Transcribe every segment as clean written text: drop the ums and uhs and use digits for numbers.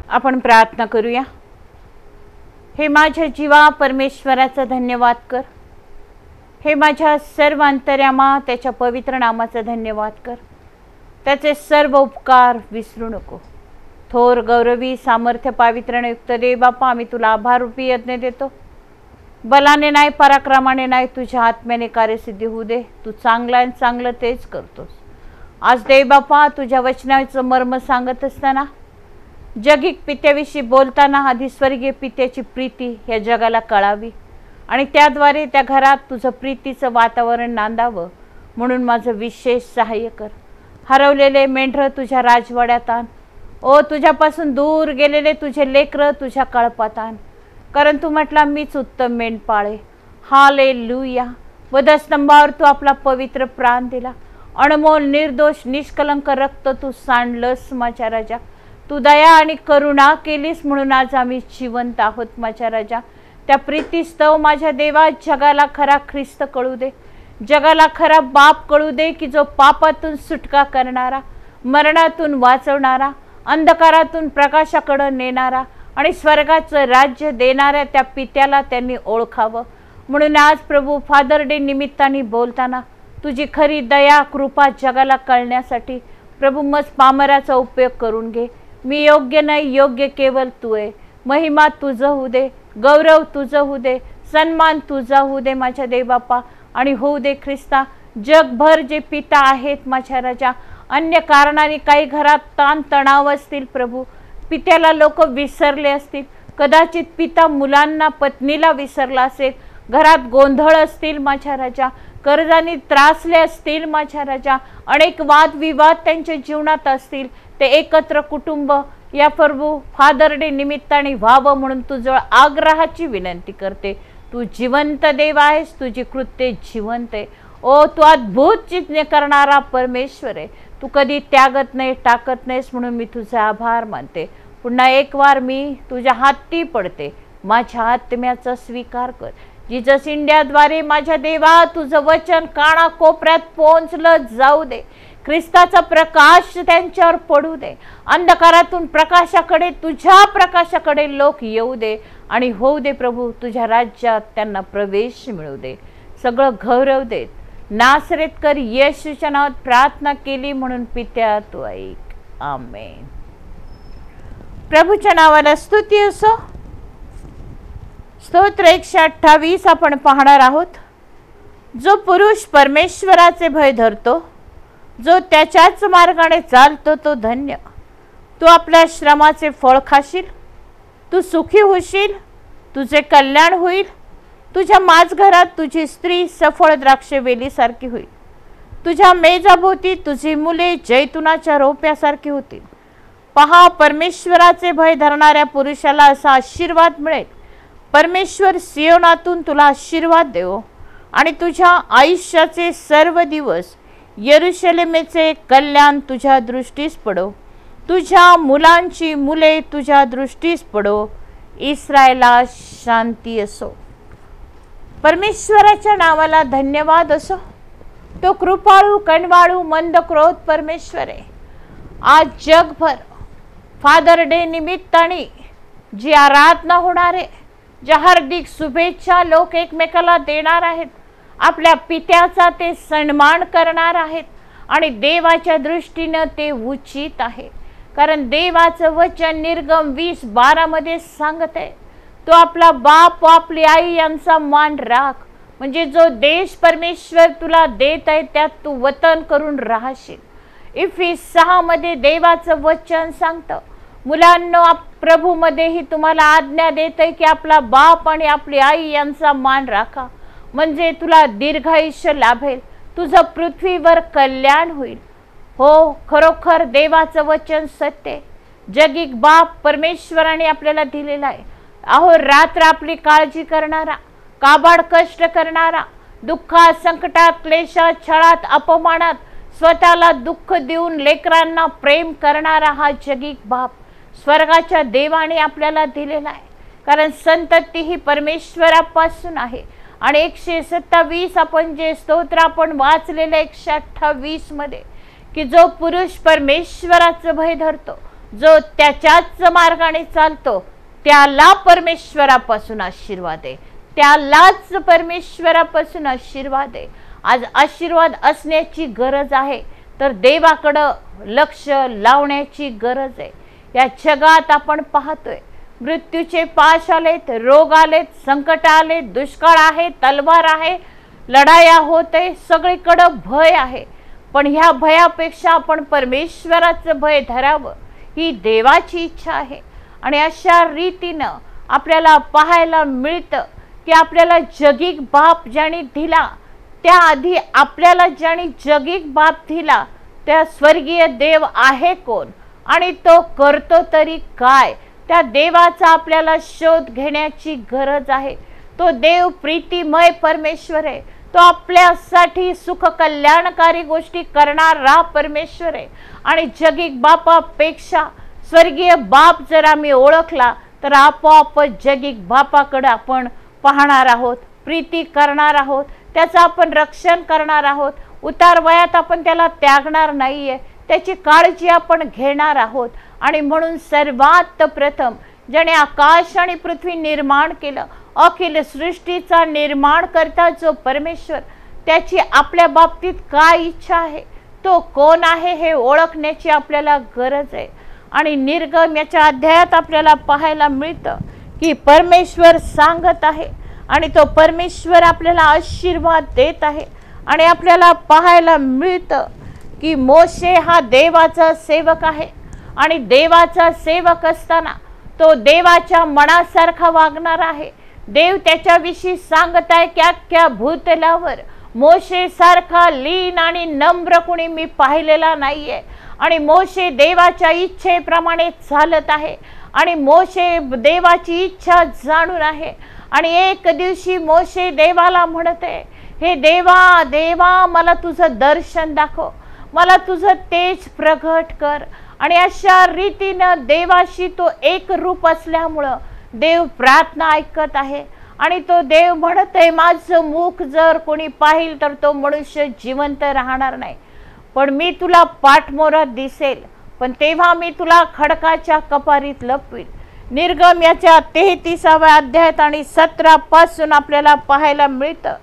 आपण प्रार्थना करूया. हे माझ्या जीवा परमेश्वराचा धन्यवाद कर. हे माझ्या सर्व अंतर्यामा त्याच्या पवित्र नामाचा धन्यवाद कर. त्याचे सर्व उपकार विसरू नको. थोर गौरवी सामर्थ्य पावित्र्ययुक्त देव बापा, आम्ही तुला आभार रूपी यज्ञ देतो. बलाने नाही, पराक्रमाने नाही, तुझ्या आत्म्याने कार्यसिद्धी होऊ दे. तू चांगला आणि चांगलं तेच करतोस. आज देव बापा, तुझ्या वचनाचं मर्म सांगत असताना, जगिक पित्याविषयी बोलताना आधी स्वर्गीय पित्याची प्रीती या जगाला कळावी आणि त्याद्वारे त्या घरात तुझं प्रीतीचं वातावरण नांदावं म्हणून माझं विशेष सहाय्य कर. हरवलेले मेंढरं तुझ्या राजवाड्यात आण. ओ तुझ्यापासून दूर गेलेले तुझे लेकरं तुझ्या कळपात आण, कारण तू म्हटला मीच उत्तम मेंढपाळे. हालेलुया. वधस्तंभावर तू आपला पवित्र प्राण दिला. अनमोल निर्दोष निष्कलंक रक्त तू सांडलंस माझ्या राजा. तू दया आणि करुणा केलीस म्हणून आज आम्ही जिवंत आहोत माझ्या राजा. त्या प्रीतीस्तव माझ्या देवा जगाला खरा ख्रिस्त कळू दे. जगाला खरा बाप कळू दे की जो पापातून सुटका करणारा, मरणातून वाचवणारा, अंधकारातून प्रकाशाकडे नेणारा आणि स्वर्गाचं राज्य देणाऱ्या त्या पित्याला त्यांनी ओळखावं. म्हणून आज प्रभू फादर डे निमित्ताने बोलताना तुझी खरी दया कृपा जगाला कळण्यासाठी प्रभू मज पामराचा उपयोग करून घे. मी योग्य नाही, योग्य केवळ तू आहे. महिमा तुझं होऊ दे, गौरव तुझं होऊ दे, सन्मान तुझा होऊ दे माझ्या देवबापा. आणि होऊ दे ख्रिस्ता, जगभर जे पिता आहेत माझ्या राजा, अन्य कारणाने काही घरात ताण तणाव असतील प्रभू, पित्याला लोक विसरले असतील, कदाचित पिता मुलांना पत्नीला विसरला असेल, घरात गोंधळ असतील माझ्या राजा, कर्जाने त्रासले असतील माझ्या राजा, अनेक वादविवाद त्यांच्या जीवनात असतील, ते एकत्र कुटुंब या प्रभू फादर डे निमित्ताने व्हावं म्हणून तुझं आग्रहाची विनंती करते. तू जिवंत देव आहेस, तुझी कृत्ये जिवंत आहे. ओ तू अद्भुत चिन्ह करणारा परमेश्वर आहे. तू कधी त्यागत नाही, टाकत नाहीस म्हणून मी तुझे आभार मानते. पुन्हा एक वार मी तुझ्या हाती पडते. माझ्या आत्म्याचा स्वीकार कर. जीसस इंडियाद्वारे माझ्या देवा तुझं वचन काना कोपऱ्यात पोहोचलं जाऊ दे. ख्रिस्ताचा प्रकाश त्यांच्यावर पडू दे. अंधकारातून प्रकाशाकडे, तुझ्या प्रकाशाकडे लोक येऊ दे आणि होऊ दे प्रभू तुझ्या राज्यात त्यांना प्रवेश मिळू दे. सगळं गौरव देत नासरेतकर येशूच्या नावात प्रार्थना केली म्हणून पित्या तू ऐक. आमेन. प्रभूच्या नावाला स्तुती असो. स्तोत्र 128 आपण पाहणार आहोत. जो पुरुष परमेश्वराचे भय धरतो, जो त्याच्याच मार्गाने चालतो तो धन्य. तू आपल्या श्रमाचे फळ खाशील, तू सुखी होशील, तुझे कल्याण होईल. तुझ्या माझघरात तुझी स्त्री सफळ द्राक्षवेलीसारखी होईल. तुझ्या मेजाभोवती तुझी मुले जैतुनाच्या रोप्यासारखी होतील. पहा, परमेश्वराचे भय धरणाऱ्या पुरुषाला असा आशीर्वाद मिळेल. परमेश्वर सियोनातून तुला आशीर्वाद देवो आणि तुझ्या आयुष्याचे सर्व दिवस यरुशलेमेचे कल्याण तुझ्या दृष्टीस पडो. तुझ्या मुलांची मुले तुझ्या दृष्टीस पडो. इस्रायला शांती असो. परमेश्वराच्या नावाला धन्यवाद असो. तो कृपाळू, कणवाळू, मंद क्रोध परमेश्वर आहे. आज जगभर फादर डे निमित्ताने जी आराधना होणार आहे, ज्या हार्दिक शुभेच्छा लोक एकमेकाला देणार आहेत, आपल्या पित्याचा ते सन्मान करणार आहेत आणि देवाच्या दृष्टीने ते उचित आहे. कारण देवाचं वचन निर्गम 20:12 मध्ये सांगत आहे, तो आपला बाप व आपली आई यांचा मान राख. म्हणजे जो देश परमेश्वर तुला देत आहे त्यात तू वतन करून राहशील. इफिस 6 मध्ये देवाचं वचन सांगतं, मुलांनो प्रभूमध्येही तुम्हाला आज्ञा देत आहे की आपला बाप आणि आपली आई यांचा मान राखा, म्हणजे तुला दीर्घायुष्य लाभेल, तुझं पृथ्वीवर कल्याण होईल. हो, खरोखर देवाचं वचन सत्य आहे. जगिक बाप परमेश्वराने आपल्याला दिलेला आहे. अहो रात्र आपली काळजी करणारा, काबाड कष्ट करणारा, दुःखात, संकटात, क्लेशात, छळात, अपमानात स्वतःला दुःख देऊन लेकरांना प्रेम करणारा हा जगिक बाप स्वर्गाच्या देवाने आपल्याला दिलेला आहे. कारण संतती ही परमेश्वरापासून आहे आणि 127 आपण जे स्तोत्र आपण वाचलेलं 128 मध्ये, की जो पुरुष परमेश्वराचं भय धरतो, जो त्याच्याच मार्गाने चालतो, त्याला परमेश्वरापासून आशीर्वाद आहे, त्यालाच परमेश्वरापासून आशीर्वाद आहे. आज आशीर्वाद असण्याची गरज आहे, तर देवाकडं लक्ष लावण्याची गरज आहे. या जगात आपण पाहतोय मृत्यूचे पाश आलेत, रोग आलेत, संकट आले, दुष्काळ आहे, तलवार आहे, लढाया होते, सगळीकडं भय आहे. पण ह्या भयापेक्षा आपण परमेश्वराचं भय धरावं ही देवाची इच्छा आहे. आणि अशा रीतीनं आपल्याला पाहायला मिळतं की आपल्याला जगिक बाप ज्याने दिला, त्याआधी आपल्याला ज्याने जगिक बाप दिला त्या स्वर्गीय देव आहे कोण आणि तो करतो तरी काय, त्या देवाचा आपल्याला शोध घेण्याची गरज आहे. तो देव प्रीतिमय परमेश्वर आहे, तो आपल्यासाठी सुख कल्याणकारी गोष्टी करणारा परमेश्वर आहे. आणि जगिक बापापेक्षा स्वर्गीय बाप जर आम्ही ओळखला तर आपोआप जगिक बापाकडे आपण पाहणार आहोत, प्रीती करणार आहोत, त्याचं आपण रक्षण करणार आहोत. उतार वयात आपण त्याला त्यागणार नाहीये, त्याची काळजी आपण घेणार आहोत. आणि म्हणून सर्वात प्रथम ज्याने आकाश आणि पृथ्वी निर्माण केलं, अखिल सृष्टीचा निर्माण करता जो परमेश्वर, त्याची आपल्या बाबतीत काय इच्छा आहे, तो कोण आहे हे ओळखण्याची आपल्याला गरज आहे. आणि निर्गम याच्या अध्यायात आपल्याला पाहायला मिळतं की परमेश्वर सांगत आहे आणि तो परमेश्वर आपल्याला आशीर्वाद देत आहे. आणि आपल्याला पाहायला मिळतं की मोशे हा देवाचा सेवक आहे आणि देवाचा सेवक असताना तो देवाच्या मनासारखा वागणार आहे. देव त्याच्याविषयी सांगत आहे की अख्ख्या भूतलावर मोशे सारखा लीन आणि नम्र कुणी मी पाहिलेला नाहीये. आणि मोशे देवाच्या इच्छेप्रमाणे चालत आहे आणि मोशे देवाची इच्छा जाणून आहे. आणि एक दिवशी मोशे देवाला म्हणते, हे देवा देवा, मला तुझं दर्शन दाखव, मला तुझं तेज प्रगट कर. आणि अशा रीतीनं देवाशी तो एक रूप असल्यामुळं देव प्रार्थना ऐकत आहे. आणि तो देव म्हणत आहे, माझं मुख जर कोणी पाहिल तर तो मनुष्य जिवंत राहणार नाही, पण मी तुला पाठमोरात दिसेल, पण तेव्हा मी तुला खडकाच्या कपारीत लपवील. निर्गम याच्या 33व्या अध्यायात आणि 17 पासून आपल्याला पाहायला मिळतं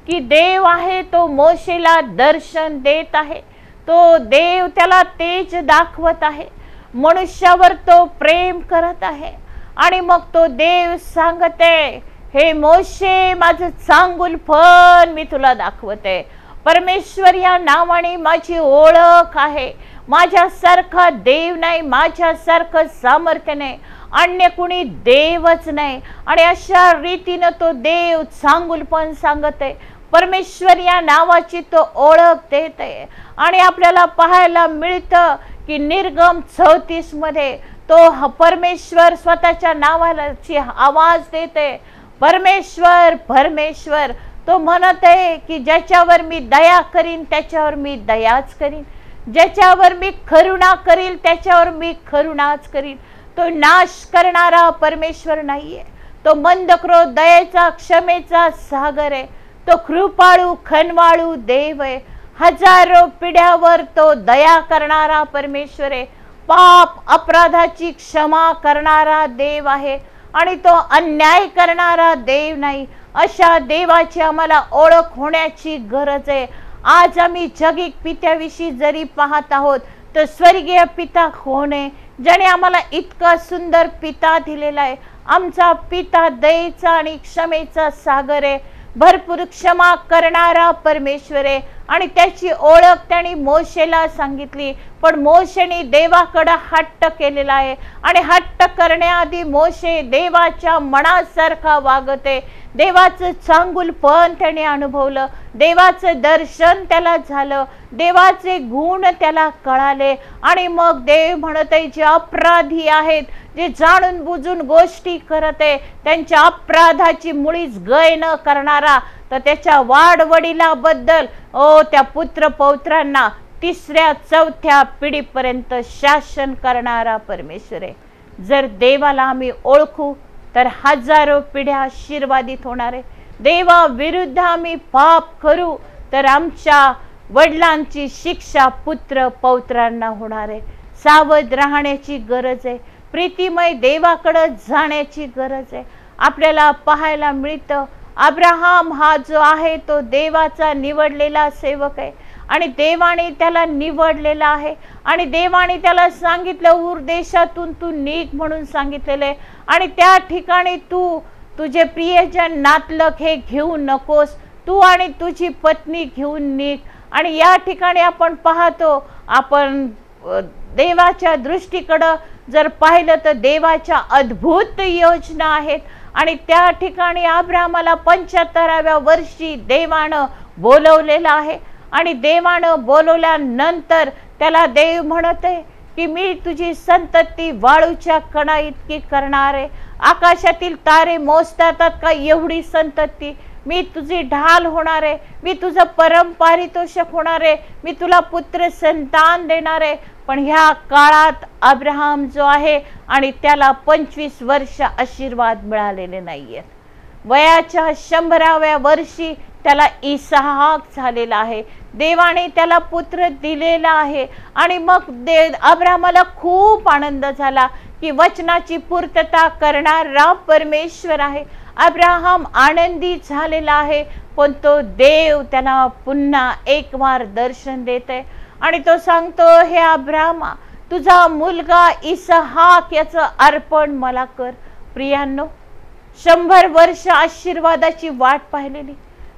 की देव आहे तो मोशेला दर्शन देत आहे. तो देव त्याला तेज दाखवत आहे, मनुष्यावर तो प्रेम करत आहे. आणि मग तो देव सांगते, हे मोशे, माझं चांगुलपण मी तुला दाखवते. परमेश्वर या नावाने माझी ओळख आहे. माझ्यासारखा देव नाही, माझ्यासारखं सामर्थ्य नाही, अन्य कुणी देवच नाही. आणि अशा रीतीनं तो देव चांगुलपण सांगते, परमेश्वर या नावाची तो ओळख देत आहे. आणि आपल्याला पाहायला मिळतं की निर्गम 34 मध्ये तो परमेश्वर स्वतःच्या नावाची आवाज देते, परमेश्वर परमेश्वर. तो म्हणत आहे की ज्याच्यावर मी दया करीन त्याच्यावर मी दयाच करीन, ज्याच्यावर मी करुणा करील त्याच्यावर मी करुणाच करीन. तो नाश करणारा परमेश्वर नाहीये, तो मंदक्रोध, दयेचा, क्षमेचा सागर आहे. तो कृपाळू खनवाळू देव आहे. हजारो पिढ्यावर तो दया करणारा परमेश्वर आहे. पाप अपराधाची क्षमा करणारा देव आहे आणि तो अन्याय करणारा देव नाही. अशा देवाची आम्हाला ओळख होण्याची गरज आहे. आज आम्ही जगिक पित्याविषयी जरी पाहत आहोत तर स्वर्गीय पिता कोण आहे, ज्याने आम्हाला इतका सुंदर पिता दिलेला आहे. आमचा पिता दयेचा आणि क्षमेचा सागर आहे, भरपूर क्षमा करणारा परमेश्वर आहे. आणि त्याची ओळख त्यांनी मोशेला सांगितली, पण मोशेने देवाकडे हट्ट केलेला आहे. आणि हट्ट करण्याआधी मोशे देवाच्या मनासारखा वागते. देवाचं चांगुलपण त्याने अनुभवलं, देवाचं दर्शन त्याला झालं, देवाचे गुण त्याला कळाले. आणि मग देव म्हणत आहे, जे अपराधी आहेत, जे जाणून बुजून गोष्टी करत आहे, त्यांच्या अपराधाची मुळीच गय न करणारा, तर त्याच्या वाडवडिलाबद्दल त्या पुत्र पौत्रांना 3ऱ्या 4थ्या पिढीपर्यंत शासन करणारा परमेश्वर आहे. जर देवाला आम्ही ओळखू तर हजारो पिढ्या आशीर्वादित होणार आहे. देवा विरुद्ध आम्ही पाप करू तर आमच्या वडिलांची शिक्षा पुत्र पौत्रांना होणार आहे. सावध राहण्याची गरज आहे. प्रीतिमय देवाकडे जाण्याची गरज आहे. आपल्याला पाहायला मिळतं अब्राहम हा जो आहे तो देवाचा निवडलेला सेवक आहे आणि देवाने त्याला निवडलेला आहे आणि देवाने त्याला सांगितलं उर देशातून तू निघ म्हणून सांगितलेलं आहे आणि त्या ठिकाणी तू तुझे प्रियजन नातलग हे घेऊ नकोस, तू आणि तुझी पत्नी घेऊन निघ. आणि या ठिकाणी आपण पाहतो आपण देवाच्या दृष्टीकडं जर पाहिलं तर देवाच्या अद्भुत योजना आहेत आणि त्या ठिकाणी अब्राहमाला 75व्या वर्षी देवानं बोलवलेलं आहे आणि देवानं बोलवल्यानंतर त्याला देव म्हणत आहे की मी तुझी संतती वाळूच्या कणा इतकी करणार आहे. आकाशातील तारे मोजता येतात का एवढी संतती? मी तुझी ढाल होणार आहे, मी तुझं परम पारितोषिक होणार आहे, मी तुला पुत्र संतान देणार आहे. पण ह्या काळात अब्राहम जो आहे आणि त्याला 25 वर्ष आशीर्वाद मिळालेले नाहीयेत. वयाच्या 100व्या वर्षी त्याला इसहाक झालेला आहे. देवाने त्याला पुत्र दिलेला आहे आणि मग अब्राहमाला खूप आनंद झाला की वचनाची पूर्तता करणारा परमेश्वर आहे. अब्राहम आनंदी झालेला आहे. पण तो देव त्याला पुन्हा एक वार दर्शन देते आणि तो सांगतो हे अब्राहमा तुझा मुलगा इसहाक याचं अर्पण मला कर. प्रियांनो 100 वर्ष आशीर्वादाची वाट पाहिलेली,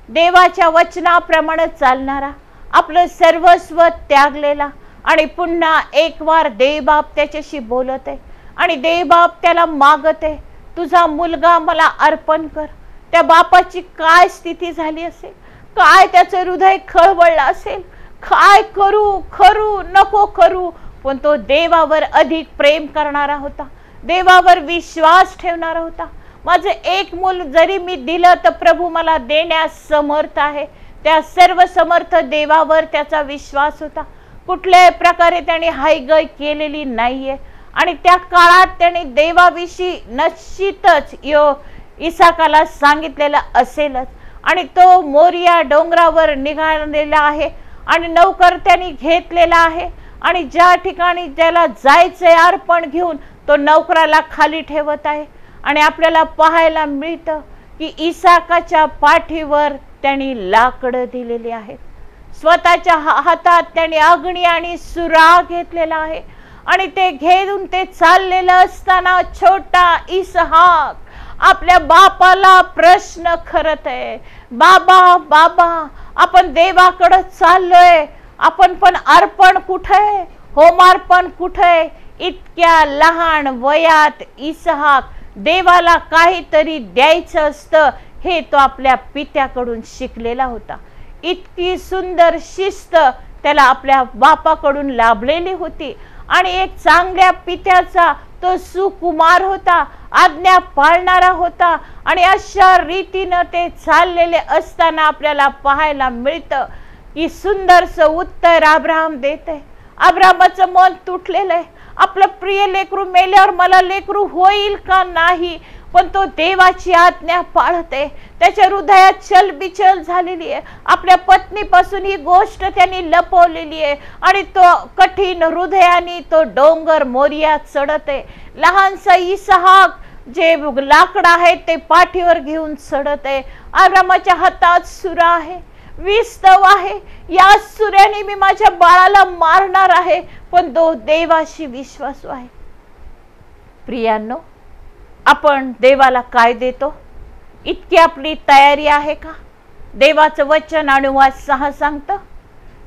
देवाच्या वचनाप्रमाणे चालणारा, आपलं सर्वस्व त्यागलेला आणि पुन्हा एक वार देवबाप त्याच्याशी बोलत आहे आणि देवबाप त्याला मागत आहे तुझा मुलगा मला अर्पण कर. त्या बापाची काय स्थिती झाली असेल, काय त्याचं हृदय खळबळलं असेल, काय करू करू नको करू. पण तो देवावर अधिक प्रेम करणारा होता, देवावर विश्वास ठेवणारा होता. माझं एक मूल जरी मी दिलं तर प्रभू मला देण्यास समर्थ आहे. त्या सर्व समर्थ देवावर त्याचा विश्वास होता. कुठल्याही प्रकारे त्याने हायगय केलेली नाहीये आणि त्या काळात त्याने देवाविषयी निश्चितच इसाकाला सांगितलेलं असेलच आणि तो मोरिया डोंगरावर निघालेला आहे आणि नौकर त्यांनी घेतलेला आहे आणि ज्या ठिकाणी त्याला जायचंय अर्पण घेऊन तो नौकराला खाली ठेवत आहे आणि आपल्याला पाहायला मिळतं की इसाकाच्या पाठीवर त्यांनी लाकडं दिलेली आहेत. स्वतःच्या हातात त्यांनी अग्नी आणि सुरा घेतलेला आहे आणि ते घेऊन ते चाललेलं असताना छोटा इसहाक आपल्या बापाला प्रश्न करत आहे, बाबा बाबा आपण देवाकडे चाललोय, आपण पण अर्पण कुठे, होमार्पण कुठे? इतक्या लहान वयात इसहाक देवाला काहीतरी द्यायचं असतं हे तो आपल्या पित्याकडून शिकलेला होता. इतकी सुंदर शिस्त त्याला आपल्या बापाकडून लाभलेली होती आणि एक चांगल्या पित्याचा तो सुकुमार होता, आज्ञा पाळणारा होता आणि अशा रीतीनं ते चाललेले असताना आपल्याला पाहायला मिळतं की सुंदरसं उत्तर अब्राहम देते. अब्राहमाचं मन तुटलेलं आहे. आपलं प्रिय लेकरू मेल्यावर मला लेकरू होईल का नाही, पण तो देवाची आज्ञा पाळते. त्याच्या हृदयात चलबिचल झालेली आहे. आपल्या पत्नीपासून ही गोष्ट त्यांनी लपवलेली आहे आणि तो कठीण हृदयाने तो डोंगर मोरियात चढत आहे. लहानसा इसहाक जे लाकड आहे ते पाठीवर घेऊन चढत आहे. अब्राहमाच्या हातात सुरा आहे, विस्तव आहे. या सुऱ्याने मी माझ्या बाळाला मारणार आहे, पण तो देवाशी विश्वासू आहे. प्रियांनो, आपण देवाला काय देतो? इतकी आपली तयारी आहे का? देवाचं वचन अनुवाद 6 सांगतं,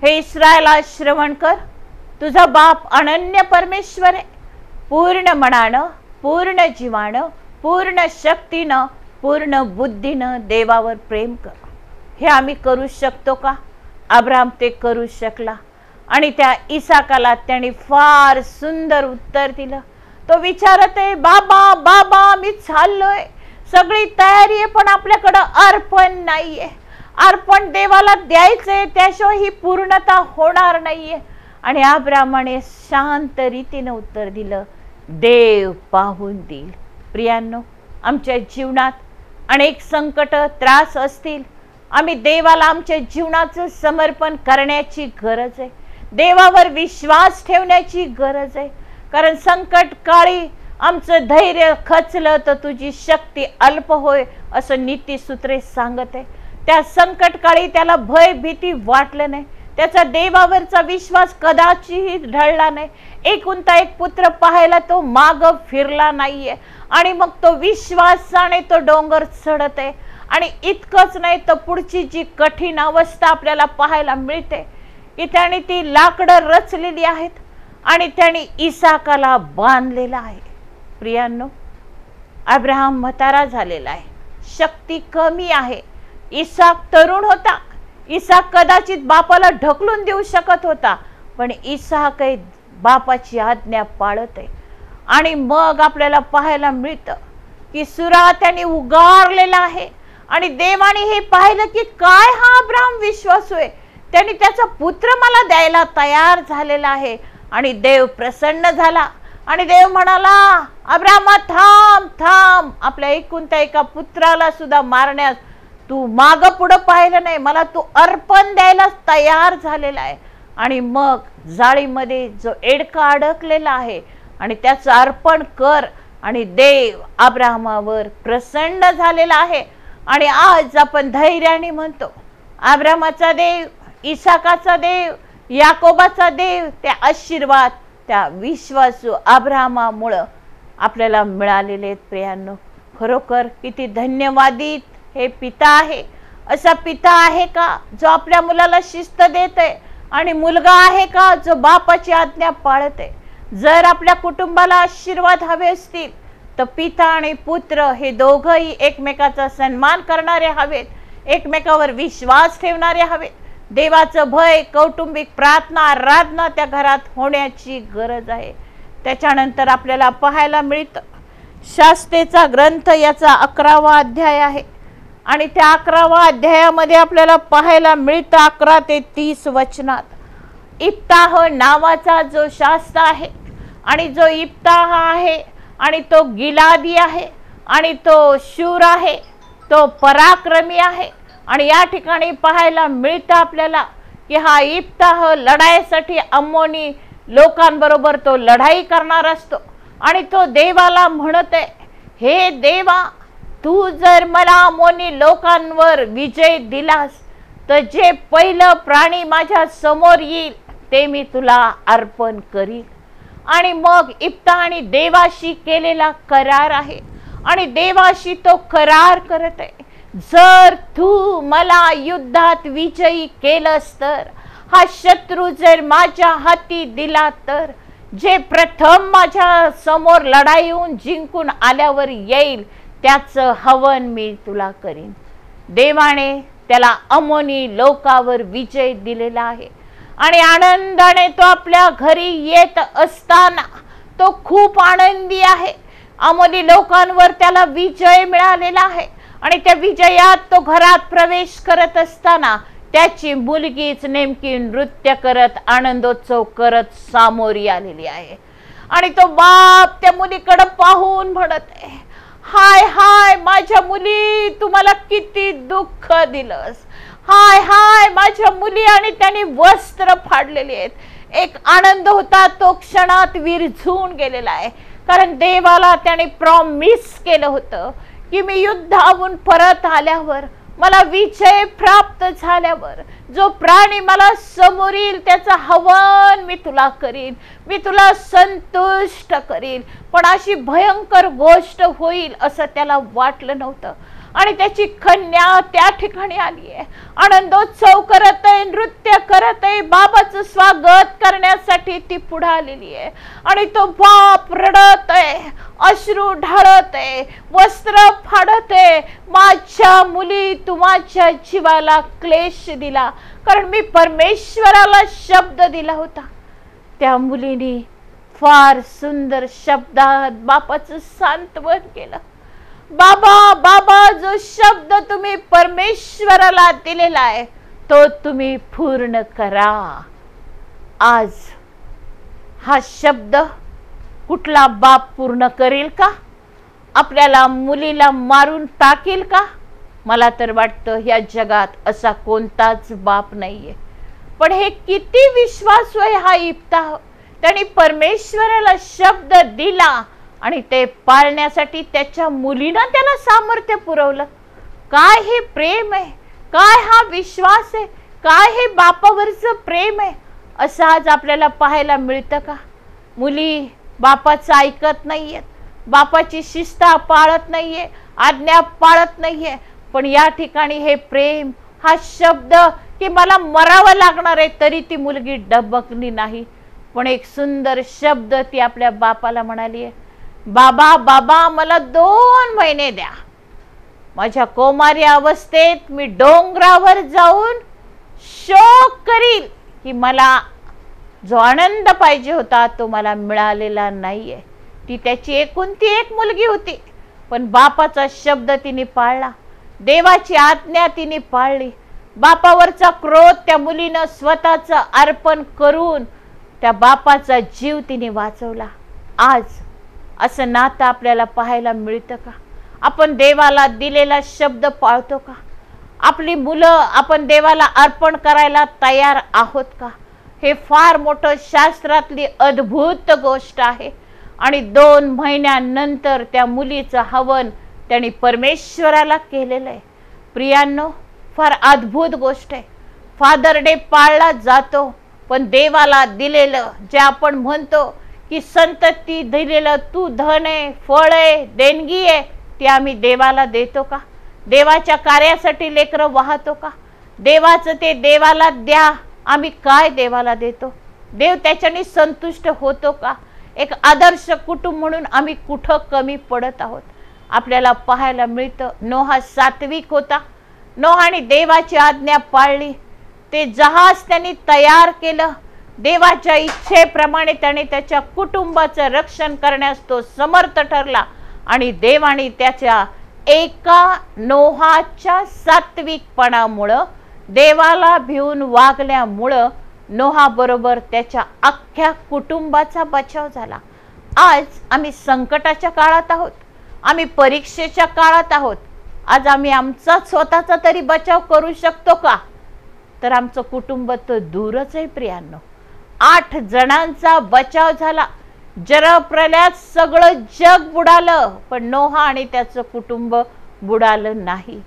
हे इस्रायला श्रवण कर, तुझा बाप अनन्य परमेश्वर आहे. पूर्ण मनानं, पूर्ण जीवानं, पूर्ण शक्तीनं, पूर्ण बुद्धीनं देवावर प्रेम कर. हे आम्ही करू शकतो का? अब्राहम ते करू शकला आणि त्या इसाकाला त्याने फार सुंदर उत्तर दिलं. तो विचारत आहे, बाबा बाबा मी चाललोय, सगळी तयारी आहे पण आपल्याकडं अर्पण नाहीये. अर्पण देवाला द्यायचंय, त्याशिवाय ही पूर्णता होणार नाहीये. आणि अब्राहमाने शांत रीतीने उत्तर दिलं, देव पाहून देईल. प्रियांनो, आमच्या जीवनात अनेक संकट त्रास असतील, आम्ही देवाला आमच्या जीवनाचं समर्पण करण्याची गरज आहे, देवावर विश्वास ठेवण्याची गरज आहे. कारण संकट काळी आमचं धैर्य खचलं तर तुझी शक्ती अल्प होय असं नीतिसूत्रे सांगत आहे. त्या संकट काळी त्याला भय भीती वाटलं नाही, त्याचा देवावरचा विश्वास कदाचिही ढळला नाही. एकुलता एक पुत्र पाहायला तो माग फिरला नाहीये आणि मग तो विश्वासाने तो डोंगर चढत आहे. आणि इतकंच नाही तर पुढची जी कठीण अवस्था आपल्याला पाहायला मिळते की त्याने ती लाकडं रचलेली आहेत आणि त्याने इसाकाला बांधलेला आहे. प्रियांनो, अब्राहम म्हातारा झालेला आहे, शक्ती कमी आहे. इसाक तरुण होता, इसाक कदाचित बापाला ढकलून देऊ शकत होता, पण इसाक बापाची आज्ञा पाळत आहे. आणि मग आपल्याला पाहायला मिळतं की सुरा त्याने उगारलेला आहे आणि देवाने हे पाहिलं की काय हा अब्राहम विश्वासू आहे, त्याने त्याचा पुत्र मला द्यायला तयार झालेला आहे. आणि देव प्रसन्न झाला आणि देव म्हणाला, अब्राहमा थांब थांब, आपल्या एकुलत्या एका पुत्राला सुद्धा मारण्यास तू माग पुढं पाहिलं नाही, मला तू अर्पण द्यायला तयार झालेला आहे. आणि मग जाळीमध्ये जो एडका अडकलेला आहे आणि त्याचं अर्पण कर. आणि देव अब्राहमावर प्रसन्न झालेला आहे. आणि आज आपण धैर्याने म्हणतो, अब्राहमाचा देव, इसाकाचा देव, याकोबाचा देव, त्या आशीर्वाद त्या विश्वासू अब्राहमामुळं आपल्याला मिळालेले आहेत. प्रियांनो, खरोखर किती धन्यवादित हे पिता आहे. असा पिता आहे का जो आपल्या मुलाला शिस्त देत आहे, आणि मुलगा आहे का जो बापाची आज्ञा पाळत आहे. जर आपल्या कुटुंबाला आशीर्वाद हवे असतील तर पिता आणि पुत्र हे दोघंही एकमेकाचा सन्मान करणारे हवेत, एकमेकावर विश्वास ठेवणारे हवेत. देवाचं भय, कौटुंबिक प्रार्थना, आराधना त्या घरात होण्याची गरज आहे. त्याच्यानंतर आपल्याला पाहायला मिळतं, शास्त्रेचा ग्रंथ याचा 11वा अध्याय आहे आणि त्या 11वा अध्यायामध्ये आपल्याला पाहायला मिळतं 11 ते 30 वचनात, इप्ताह नावाचा जो शास्त्र आहे आणि जो इप्ताह आहे आणि तो गिलादी आहे आणि तो शूर आहे, तो पराक्रमी आहे. आणि या ठिकाणी पाहायला मिळतं आपल्याला की हा इप्ताह लढाईसाठी अम्मोनी लोकांबरोबर तो लढाई करणार असतो. आणि तो देवाला म्हणत आहे, हे देवा, तू जर मला अम्मोनी लोकांवर विजय दिलास तर जे पहिलं प्राणी माझ्या समोर येईल ते मी तुला अर्पण करील. आणि मग इप्ताह आणि देवाशी केलेला करार आहे आणि देवाशी तो करार करत आहे, जर तू मला युद्धात विजयी केलंस तर, हा शत्रू जर माझ्या हाती दिला तर, जे प्रथम माझ्या समोर लढाईहून जिंकून आल्यावर येईल त्याचं हवन मी तुला करीन. देवाने त्याला अम्मोनी लोकावर विजय दिलेला आहे आणि आनंदाने तो आपल्या घरी येत असताना तो खूप आनंदी आहे. अम्मोनी लोकांवर त्याला विजय मिळालेला आहे आणि त्या विजयात तो घरात प्रवेश करत असताना त्याची मुलगीच नेमकी नृत्य करत, आनंदोत्सव करत सामोरी आलेली आहे. आणि तो बाप त्या मुलीकडे पाहून म्हणत आहे, हाय हाय माझ्या मुली, तुम्हाला किती दुःख दिलंस, हाय हाय माझ्या मुली. आणि त्याने वस्त्र फाडलेले आहेत. एक आनंद होता तो क्षणात विरझून गेलेला आहे, कारण देवाला त्याने प्रॉमिस केलं होतं की मी युद्धावरून परत आल्यावर, मला विजय प्राप्त झाल्यावर जो प्राणी मला समोर येईल त्याचा हवन मी तुला करीन, मी तुला संतुष्ट करीन. पण अशी भयंकर गोष्ट होईल असं त्याला वाटलं नव्हतं. आणि त्याची कन्या त्या ठिकाणी आली आहे, आनंदोत्सव करत आहे, नृत्य करत आहे, बाबाचं स्वागत करण्यासाठी ती पुढे आलेली आहे. आणि तो बाप रडत आहे, अश्रू ढाळत आहे, वस्त्र फाडत आहे, माझ्या मुली तू माझ्या जीवाला क्लेश दिला, कारण मी परमेश्वराला शब्द दिला होता. त्या मुलीने फार सुंदर शब्दात बापाचं सांत्वन केलं. बाबा बाबा, जो शब्द तुम्ही परमेश्वराला दिलेला आहे तो तुम्ही पूर्ण करा. आज हा शब्द कुठला बाप पूर्ण करेल का? आपल्याला मुलीला मारून टाकील का? मला तर वाटतं या जगात असा कोणताच बाप नाहीये. पण हे किती विश्वासू आहे हा इफ्ताह. त्याने परमेश्वराला शब्द दिला आणि ते पाळण्यासाठी त्याच्या मुलीनं त्याला सामर्थ्य पुरवलं. काय हे प्रेम आहे, काय हा विश्वास आहे, काय हे बापावरचं प्रेम आहे. असं आज आपल्याला पाहायला मिळतं का? मुली बापाचं ऐकत नाहीयेत, बापाची शिस्त पाळत नाहीये, आज्ञा पाळत नाहीये. पण या ठिकाणी हे प्रेम, हा शब्द की मला मरावं लागणार आहे तरी ती मुलगी डबकली नाही. पण एक सुंदर शब्द ती आपल्या बापाला म्हणाली आहे, बाबा बाबा मला 2 महिने द्या. माझ्या कौमार्य अवस्थेत मी डोंगरावर जाऊन शोक करील की मला जो आनंद पाहिजे होता तो मला मिळालेला नाहीये. ती त्याची एकुलती एक मुलगी होती, पण बापाचा शब्द तिने पाळला, देवाची आज्ञा तिने पाळली. बापावरचा क्रोध त्या मुलीनं स्वतःचं अर्पण करून त्या बापाचा जीव तिने वाचवला. आज असं नातं आपल्याला पाहायला मिळतं का? आपण देवाला दिलेला शब्द पाळतो का? आपली मुलं आपण देवाला अर्पण करायला तयार आहोत का? हे फार मोठं शास्त्रातली अद्भुत गोष्ट आहे. आणि 2 महिन्यानंतर त्या मुलीचं हवन त्यांनी परमेश्वराला केलेलं आहे. प्रियांनो, फार अद्भुत गोष्ट आहे. फादर डे पाळला जातो, पण देवाला दिलेलं जे आपण म्हणतो की संतती दिलेलं तू धन आहे, फळ आहे, देणगी आहे, ती आम्ही देवाला देतो का? देवाच्या कार्यासाठी लेकरं वाहतो का? देवाचं ते देवाला द्या. आम्ही काय देवाला देतो? देव त्याच्याने संतुष्ट होतो का? एक आदर्श कुटुंब म्हणून आम्ही कुठं कमी पडत आहोत? आपल्याला पाहायला मिळतं नोहा सात्विक होता. नोहाने देवाची आज्ञा पाळली. ते जहाज त्यांनी तयार केलं. देवाच्या इच्छेप्रमाणे त्याने त्याच्या कुटुंबाचं रक्षण करण्यास तो समर्थ ठरला. आणि देवाने त्याच्या एका नोहाच्या सात्विकपणामुळं, देवाला भिवून वागल्यामुळं नोहा बरोबर त्याच्या अख्ख्या कुटुंबाचा बचाव झाला. आज आम्ही संकटाच्या काळात आहोत, आम्ही परीक्षेच्या काळात आहोत. आज आम्ही आमचा स्वतःचा तरी बचाव करू शकतो का? तर आमचं कुटुंब तर दूरच आहे प्रियांनो. 8 जणांचा बचाव झाला. जलप्रलयात सगळं जग बुडालं, पण नोहा आणि त्याचं कुटुंब बुडालं नाही.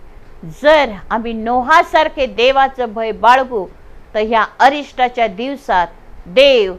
जर आम्ही नोहासारखे देवाचं भय बाळगू तर ह्या अरिष्टाच्या दिवसात देव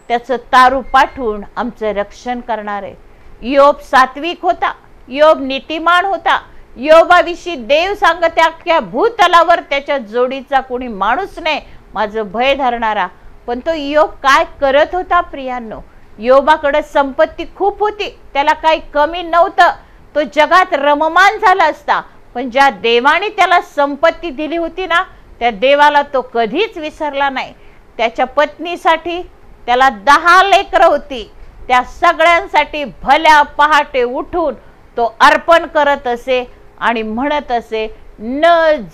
त्याचं तारू पाठवून आमचं रक्षण करणार आहे. योब सात्विक होता, योब नीतिमान होता. योबाविषयी देव सांगते अख्ख्या भूतलावर त्याच्या जोडीचा कोणी माणूस नाही माझं भय धरणारा. पण तो योब काय करत होता प्रियांनो? योबाकडे संपत्ती खूप होती, त्याला काही कमी नव्हतं. तो जगात रममान झाला असता, पण ज्या देवाने त्याला संपत्ती दिली होती ना, त्या देवाला तो कधीच विसरला नाही. त्याच्या पत्नीसाठी त्याला 10 लेकरं होती. त्या सगळ्यांसाठी भल्या पहाटे उठून तो अर्पण करत असे आणि म्हणत असे, न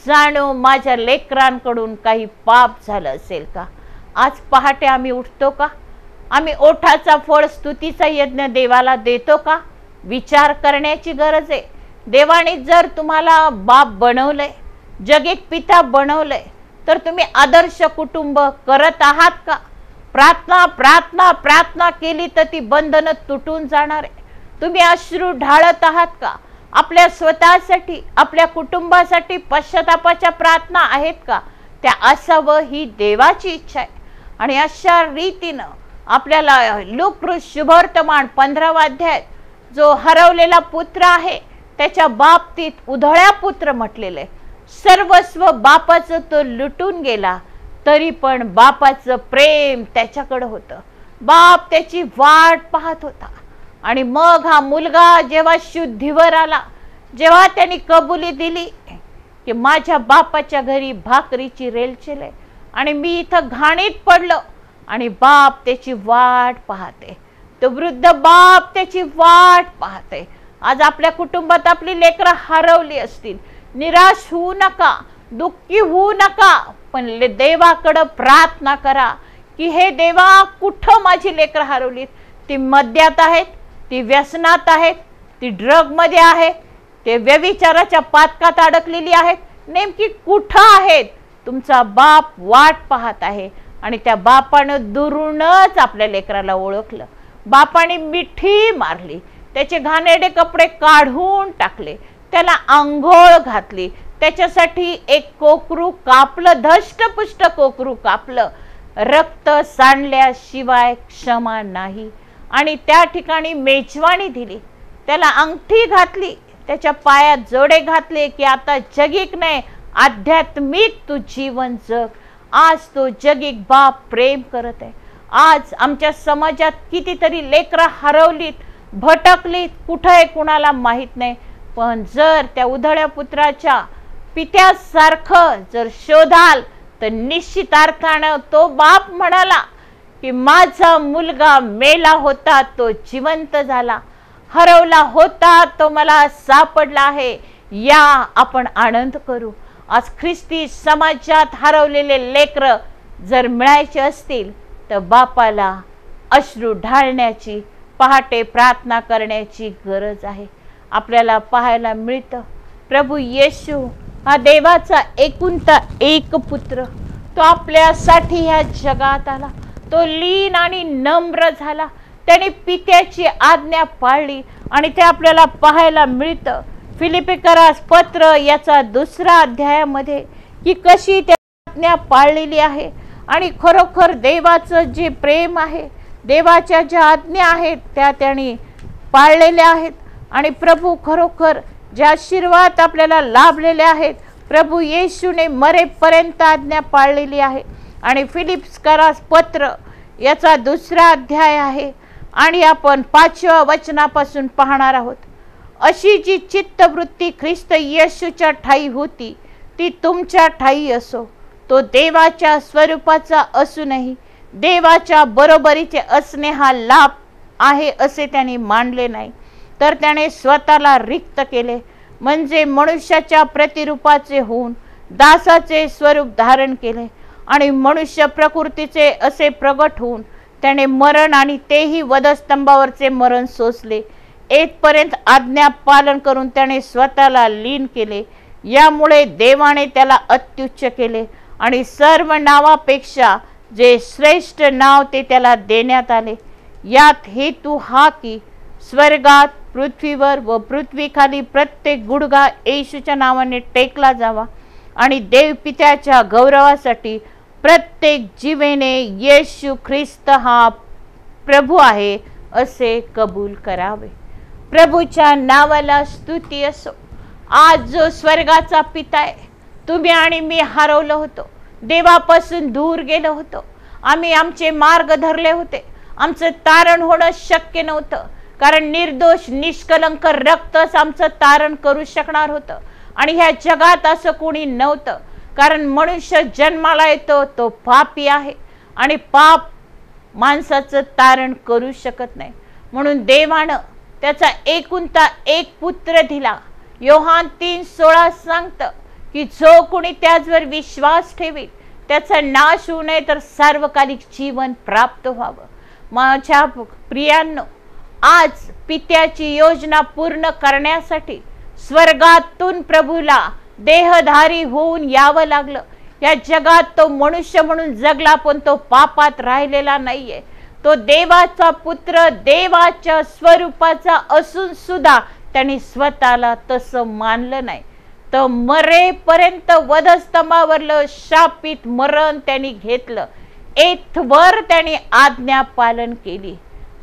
जाणो माझ्या लेकरांकडून काही पाप झालं असेल का? आज पहाटे आम्ही उठतो का? आम्ही ओठाचा फळ स्तुतीचा यज्ञ देवाला देतो का? विचार करण्याची गरज आहे. देवाने जर तुम्हाला बाप बनवलंय, जगिक पिता बनवलंय, तर तुम्ही आदर्श कुटुंब करत आहात का? प्रार्थना प्रार्थना प्रार्थना केली तर ती बंधनं तुटून जाणार आहे. तुम्ही अश्रू ढाळत आहात का? आपल्या स्वतःसाठी, आपल्या कुटुंबासाठी पश्चातापाच्या प्रार्थना आहेत का? त्या असावं ही देवाची इच्छा आहे. आणि अशा रीतीनं आपल्याला लूका शुभवर्तमान 15वा अध्याय जो हरवलेला पुत्र आहे त्याच्या बाबतीत उधळ्या पुत्र म्हटलेलं आहे. सर्वस्व बापाचं तो लुटून गेला, तरी पण बापाचं प्रेम त्याच्याकडे होतं. बाप त्याची वाट पाहत होता. आणि मग हा मुलगा जेव्हा शुद्धीवर आला, जेव्हा त्यांनी कबुली दिली की माझ्या बापाच्या घरी भाकरीची रेलचेल आहे आणि मी इथं घाणीत पडलो, आणि बाप त्याची वाट पाहते, तो वृद्ध बाप त्याची वाट पाहते. आज आपल्या कुटुंबात आपली लेकरं हरवली असतील, निराश होऊ नका, दुःखी होऊ नका, पण देवाकडे प्रार्थना करा की हे देवा, कुठं माझी लेकरं हरवलीत? ती मद्यात आहेत, ती व्यसनात आहेत, ती ड्रग मध्ये आहे, ते व्यभिचाराच्या पातकात अडकलेली आहेत, नेमकी कुठं आहेत? तुमचा बाप वाट पाहत आहे. आणि त्या बापानं दुरूनच आपल्या लेकराला ओळखलं. बापाने मिठी मारली, त्याचे घाणेरडे कपडे काढून टाकले, त्याला आंघोळ घातली, त्याच्यासाठी एक कोकरू कापलं, धष्टपुष्ट कोकरू कापलं. रक्त सांडल्याशिवाय क्षमा नाही. आणि त्या ठिकाणी मेजवानी दिली, त्याला अंगठी घातली, त्याच्या पायात जोडे घातले की आता जगिक नाही, आध्यात्मिक तू जीवन जग. आज तो जगिक बाप प्रेम करत आहे. आज आमच्या समाजात कितीतरी लेकरं हरवलीत, भटकलीत, कुठं आहे कुणाला माहित नाही. पण जर त्या उधळ्या पुत्राच्या पित्यासारखं जर शोधाल तर निश्चितार्थानं तो बाप म्हणाला की माझा मुलगा मेला होता तो जिवंत झाला, हरवला होता तो मला सापडला आहे. या आपण आनंद करू. आज ख्रिस्ती समाजात हरवलेले लेकरं जर मिळायचे असतील तर बापाला अश्रू ढाळण्याची, पहाटे प्रार्थना करण्याची गरज आहे. आपल्याला पाहायला मिळतं प्रभू येशू हा देवाचा एकुलता एक पुत्र, तो आपल्यासाठी ह्या जगात आला. तो लीन आणि नम्र झाला, त्याने पित्याची आज्ञा पाळली. आणि ते आपल्याला पाहायला मिळतं फिलिपिकरास पत्र याचा 2 अध्यायामध्ये की कशी त्या आज्ञा पाळलेली आहे. आणि खरोखर देवाचं जे प्रेम आहे, देवाच्या ज्या आज्ञा आहेत त्या त्यांनी पाळलेल्या आहेत. आणि प्रभू खरोखर जे आशीर्वाद आपल्याला लाभलेले आहेत, प्रभू येशूने मरेपर्यंत आज्ञा पाळलेली आहे. आणि फिलिपिकरास पत्र याचा 2 अध्याय आहे आणि आपण 5व्या वचनापासून पाहणार आहोत. अशी जी चित्तवृत्ती ख्रिस्त येशूच्या ठाई होती ती तुमच्या ठाई असो. तो देवाच्या स्वरूपाचा असूनही देवाच्या बरोबरीचे असणे हा लाभ आहे असे त्याने मानले नाही, तर त्याने स्वतःला रिक्त केले, म्हणजे मनुष्याच्या प्रतिरूपाचे होऊन दासाचे स्वरूप धारण केले. आणि मनुष्य प्रकृतीचे असे प्रगट होऊन त्याने मरण, आणि तेही वधस्तंभावरचे मरण सोसले. येथपर्यंत आज्ञा पालन करून त्याने स्वतःला लीन केले. यामुळे देवाने त्याला अत्युच्च केले आणि सर्व नावापेक्षा जे श्रेष्ठ नाव ते त्याला देण्यात आले. यात हेतू हा की स्वर्गात, पृथ्वीवर व पृथ्वीखाली प्रत्येक गुडघा येशूच्या नावाने टेकला जावा आणि देवपित्याच्या गौरवासाठी प्रत्येक जीवेने येशू ख्रिस्त हा प्रभू आहे असे कबूल करावे. प्रभूच्या नावाला स्तुती असो. आज जो स्वर्गाचा पिता आहे, तुम्ही आणि मी हरवलो होतो, देवापासून दूर गेलो होतो, आम्ही आमचे मार्ग धरले होते, आमचं तारण होणं शक्य नव्हतं, कारण निर्दोष निष्कलंक रक्तच आमचं तारण करू शकणार होतं. आणि ह्या जगात असं कोणी नव्हतं, कारण मनुष्य जन्माला येतो तो पापी आहे आणि पाप माणसाचं तारण करू शकत नाही. म्हणून देवानं त्याचा एकुलता एक पुत्र दिला. योहान 3:16 सांगतं की जो कोणी त्याचवर विश्वास ठेवील त्याचा नाश होऊ नये तर सार्वकालिक जीवन प्राप्त व्हावं. माझ्या प्रियांनो, आज पित्याची योजना पूर्ण करण्यासाठी स्वर्गातून प्रभूला देहधारी होऊन यावं लागलं. या जगात तो मनुष्य म्हणून जगला, पण तो पापात राहिलेला नाहीये. तो देवाचा पुत्र, देवाच्या स्वरूपाचा असून सुद्धा त्यांनी स्वतःला तसं मानलं नाही. तर मरेपर्यंत वधस्तंभावरलं शापित मरण त्यांनी घेतलं. एथवर त्यांनी आज्ञा पालन केली.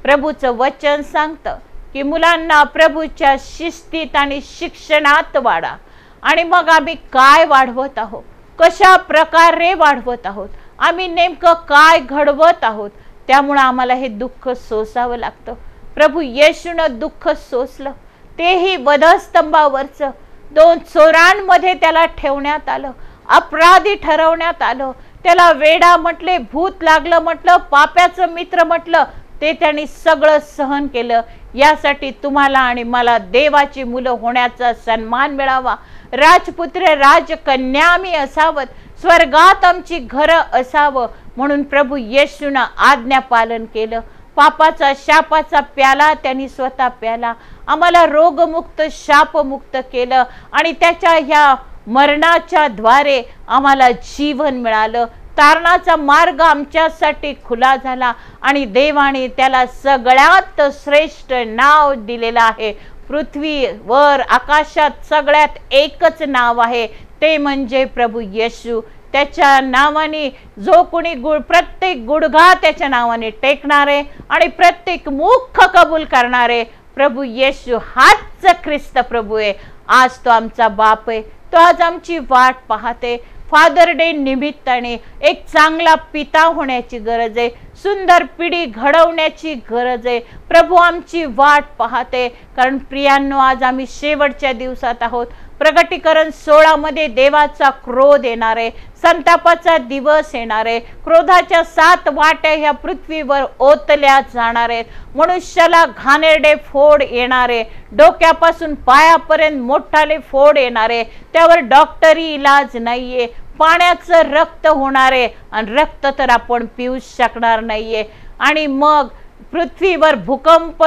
प्रभूचं वचन सांगतं की मुलांना प्रभूच्या शिस्तीत आणि शिक्षणात वाढा. आणि मग आम्ही काय वाढवत आहोत, कशा प्रकारे वाढवत आहोत, आम्ही नेमकं काय घडवत आहोत, त्यामुळे आम्हाला हे दुःख सोसावं लागतं. प्रभू येशूनं दुःख सोसलं, तेही वधस्तंभावरचं. 2 चोरांमध्ये त्याला ठेवण्यात आलं, अपराधी ठरवण्यात आलं, त्याला वेडा म्हटले, भूत लागलं म्हटलं, पाप्याचं मित्र म्हटलं, ते त्यांनी सगळं सहन केलं. यासाठी तुम्हाला आणि मला देवाची मुलं होण्याचा सन्मान मिळावा. राजपुत्र राजकन्या आम्ही असावं, स्वर्गात आमची घरं असावं, म्हणून प्रभू येशूनं आज्ञा पालन केलं. पापाचा शापाचा प्याला त्यांनी स्वतः प्याला, आम्हाला रोगमुक्त शापमुक्त केलं आणि त्याच्या ह्या मरणाच्या द्वारे आम्हाला जीवन मिळालं। तारणाचा मार्ग आमच्यासाठी खुला झाला आणि देवाने त्याला सगळ्यात श्रेष्ठ नाव दिलेलं आहे। पृथ्वीवर आकाशात सगळ्यात एकच नाव आहे, ते म्हणजे प्रभू येशू। त्याच्या नावाने जो कोणी प्रत्येक गुडघा त्याच्या नावाने टेकणारे आणि प्रत्येक मुख कबूल करणारे, प्रभू येशू हाच ख्रिस्त प्रभू आहे। आज तो आमचा बाप आहे, तो आज आमची वाट पाहते। फादर डे निमित्ताने एक चांगला पिता होण्याची गरज आहे, सुंदर पिढी घडवण्याची गरज आहे। प्रभू आमची वाट पाहते, कारण प्रियांनो आज आम्ही शेवटच्या दिवसात आहोत। प्रगटीकरण 16 मध्ये देवाचा क्रोध येणार आहे, संतापाचा दिवस येणार आहे, क्रोधाच्या 7 वाट्या ह्या पृथ्वीवर ओतल्या जाणार आहेत। मनुष्याला घाणेरडे फोड येणार आहे, डोक्यापासून पायापर्यंत मोठाले फोड येणार आहे, त्यावर डॉक्टरी इलाज नाहीये। पाण्याचं रक्त होणार आहे आणि रक्त तर आपण पिऊ शकणार नाहीये। आणि मग पृथ्वीवर भूकंप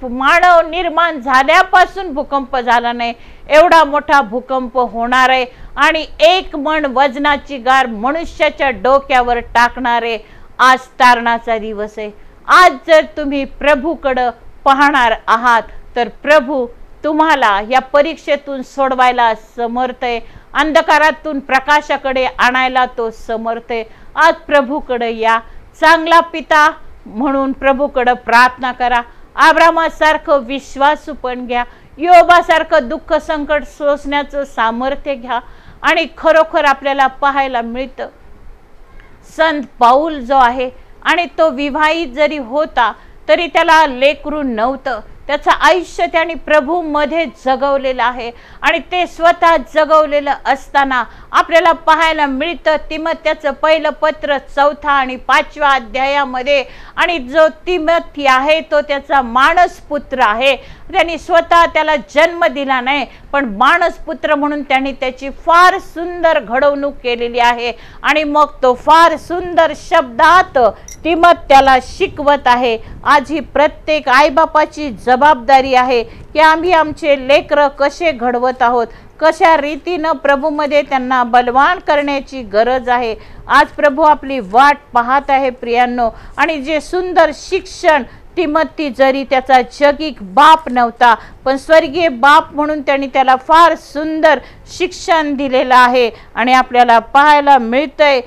मानव निर्माण झाल्यापासून भूकंप झाला नाही, एवढा मोठा भूकंप होणार आहे आणि 1 मन वजनाची गार मनुष्याच्या डोक्यावर टाकणारे। आज तारणाचा दिवस आहे। आज जर तुम्ही प्रभूकडे पाहणार आहात तर प्रभू तुम्हाला या परीक्षेतून सोडवायला समर्थ आहे, अंधकारातून प्रकाशाकडे आणायला तो समर्थ आहे। आज प्रभूकडे या, चांगला पिता म्हणून प्रभूकडे प्रार्थना करा। अब्रामासारखं विश्वासूपण घ्या, योबासारखं दुःख संकट सोसण्याचं सामर्थ्य घ्या। आणि खरोखर आपल्याला पाहायला मिळतं संत पाऊल जो आहे आणि तो विवाहित जरी होता तरी त्याला लेकरू नव्हतं, त्याचं आयुष्य त्याने प्रभू मध्ये जगवलेलं आहे आणि ते स्वतः जगवलेलं असताना आपल्याला पाहायला मिळतं तिमोथेचं पहिलं पत्र 4 आणि 5व्या अध्यायामध्ये, आणि जो तिमोथी आहे तो त्याचा मानसपुत्र आहे। त्यांनी स्वतः त्याला जन्म दिला नाही, पण मानसपुत्र म्हणून त्यांनी त्याची फार सुंदर घडवणूक केलेली आहे आणि मग तो फार सुंदर शब्दात तिमोथेला शिकवत आहे। आज ही प्रत्येक आईबापाची जबाबदारी आहे की आम्ही आमचे लेकरं कसे घडवत आहोत, कशा रीतीनं प्रभूमध्ये त्यांना बलवान करण्याची गरज आहे। आज प्रभू आपली वाट पाहत आहे प्रियांनो, आणि जे सुंदर शिक्षण तिमोथी जरी त्याचा जगिक बाप नव्हता पण स्वर्गीय बाप म्हणून त्यांनी त्याला फार सुंदर शिक्षण दिलेलं आहे। आणि आपल्याला पाहायला मिळतंय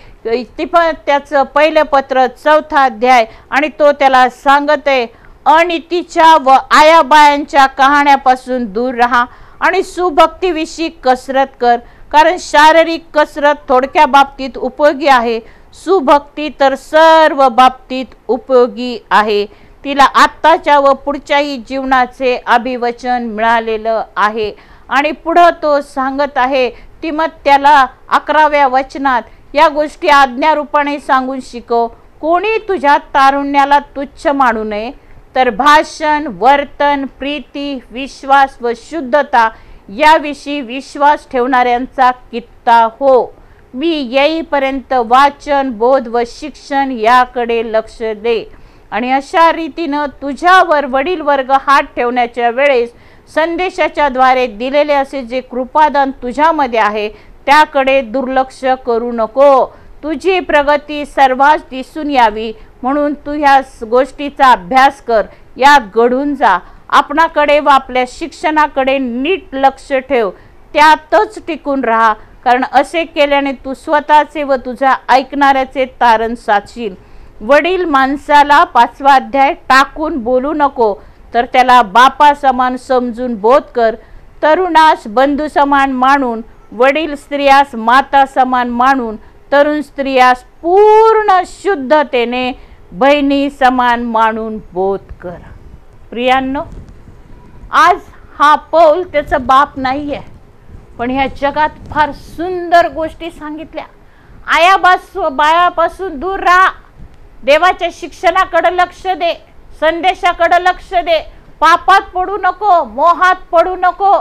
तिमोथेचं पहिलं पत्र 4था अध्याय, आणि तो त्याला सांगत आहे अनीतीच्या व आयाबायांच्या कहाण्यापासून दूर राहा आणि सुभक्तीविषयी कसरत कर, कारण शारीरिक कसरत थोडक्या बाबतीत उपयोगी आहे, सुभक्ती तर सर्व बाबतीत उपयोगी आहे। तिला आत्ताच्या व पुढच्याही जीवनाचे अभिवचन मिळालेलं आहे। आणि पुढे तो सांगत आहे तिमोथेला 11व्या वचनात, या गोष्टी आज्ञारूपाने सांगून शिकव, कोणी तुझ्या तारुण्याला तुच्छ मानू नये, तर भाषण, वर्तन, प्रीती, विश्वास व शुद्धता याविषयी विश्वास ठेवणाऱ्यांचा कित्ता हो। मी येईपर्यंत वाचन, बोध व शिक्षण याकडे लक्ष दे। आणि अशा रीतीनं तुझ्यावर वडील वर्ग हात ठेवण्याच्या वेळेस संदेशाच्या द्वारे दिलेले असे जे कृपादान तुझ्यामध्ये आहे त्याकडे दुर्लक्ष करू नको। तुझी प्रगती सर्वांस दिसून यावी म्हणून तू ह्या गोष्टीचा अभ्यास कर, यात घडून जा। आपणाकडे व आपल्या शिक्षणाकडे नीट लक्ष ठेव, त्यातच टिकून राहा, कारण असे केल्याने तू स्वतःचे व तुझ्या ऐकणाऱ्याचे तारण साधशील। वडील माणसाला 5वा अध्याय टाकून बोलू नको, तर त्याला बापा समान समजून बोध कर। तरुणास बंधू समान मानून, वडील स्त्रियास माता समान मानून, तरुण स्त्रियास पूर्ण शुद्धतेने बहिणी समान मानून बोध कर। प्रियांनो, आज हा पौल त्याचा बाप नाहीये, पण ह्या जगात फार सुंदर गोष्टी सांगितल्या। बायापासून दूर राहा, देवाच्या शिक्षणाकडे लक्ष दे, संदेशाकडे लक्ष दे, पापात पडू नको, मोहात पडू नको।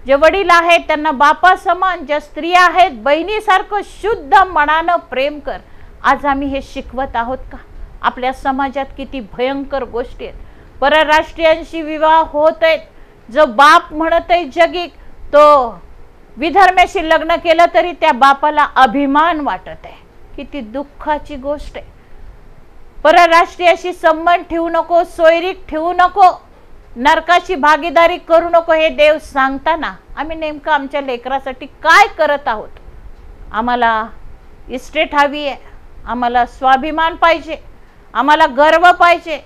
जे वडील आहेत त्यांना बापा समान, ज्या स्त्रिया आहेत बहिणीसारखं शुद्ध मनानं प्रेम कर। आज आम्ही हे शिकवत आहोत का? आपल्या समाजात किती भयंकर गोष्टी आहेत. परराष्ट्रीयांशी विवाह होत आहेत. जो बाप म्हणत आहे जगी तो विधर्म्याशी लग्न केलं तरी त्या बापाला अभिमान वाटत आहे. किती दुःखाची गोष्ट आहे. परराष्ट्रीयाशी संबंध ठेवू नको, सोयरीक ठेवू नको, नरकाशी भागीदारी करू नको हे देव सांगताना आम्ही नेमकं आमच्या लेकरासाठी काय करत आहोत? आम्हाला इस्टेट हवी आहे, आम्हाला स्वाभिमान पाहिजे, आम्हाला गर्व पाहिजे.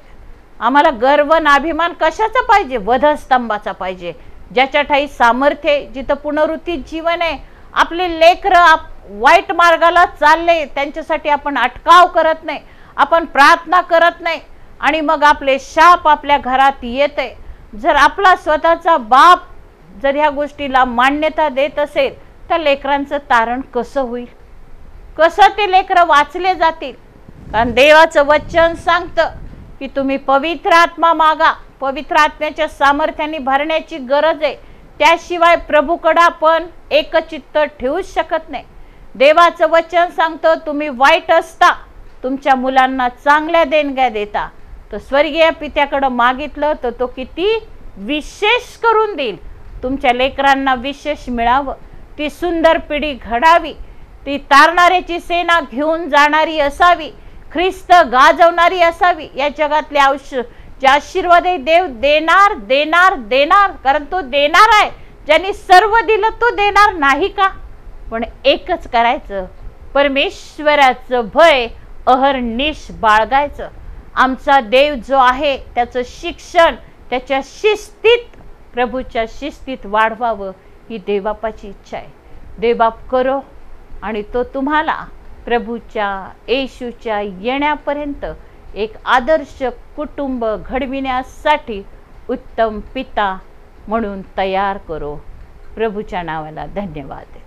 आम्हाला गर्व ना अभिमान कशाचा पाहिजे? वधस्तंभाचा पाहिजे, ज्याच्या ठाई सामर्थ्य आहे, जिथं पुनरुत्थित जीवन आहे. आपले लेकरं वाईट मार्गाला चालले, त्यांच्यासाठी आपण अटकाव करत नाही, आपण प्रार्थना करत नाही, आणि मग आपले शाप आपल्या घरात येते. जर आपला स्वतःचा बाप जर ह्या गोष्टीला मान्यता देत असेल तर लेकरांचं तारण कसं होईल? कसं ते लेकरं वाचले जातील? कारण देवाचं वचन सांगतं की तुम्ही पवित्र आत्मा मागा. पवित्र आत्म्याच्या सामर्थ्याने भरण्याची गरज आहे. त्याशिवाय प्रभूकडे आपण एकचित्त ठेवूच शकत नाही. देवाचं वचन सांगतं तुम्ही वाईट असता तुमच्या मुलांना चांगल्या देणग्या देता, तर स्वर्गीय पित्याकडे मागितलं तर तो किती विशेष करून देईल. तुमच्या लेकरांना विशेष मिळावं, ती सुंदर पिढी घडावी, ती तारणाऱ्याची सेना घेऊन जाणारी असावी, ख्रिस्त गाजवणारी असावी. या जगातले जे आशीर्वाद देव देणार देणार देणार, कारण तो देणार आहे. ज्यांनी सर्व दिलं तो देणार नाही का? पण एकच करायचं, परमेश्वराचं भय अहर्निश बाळगायचं. आमचा देव जो आहे त्याचं शिक्षण त्याच्या शिस्तीत, प्रभूच्या शिस्तीत वाढवावं ही देवबापाची इच्छा आहे. देवबाप करो, आणि तो तुम्हाला प्रभूच्या येशूच्या येण्यापर्यंत एक आदर्श कुटुंब घडविण्यासाठी उत्तम पिता म्हणून तयार करो. प्रभूच्या नावाला धन्यवाद.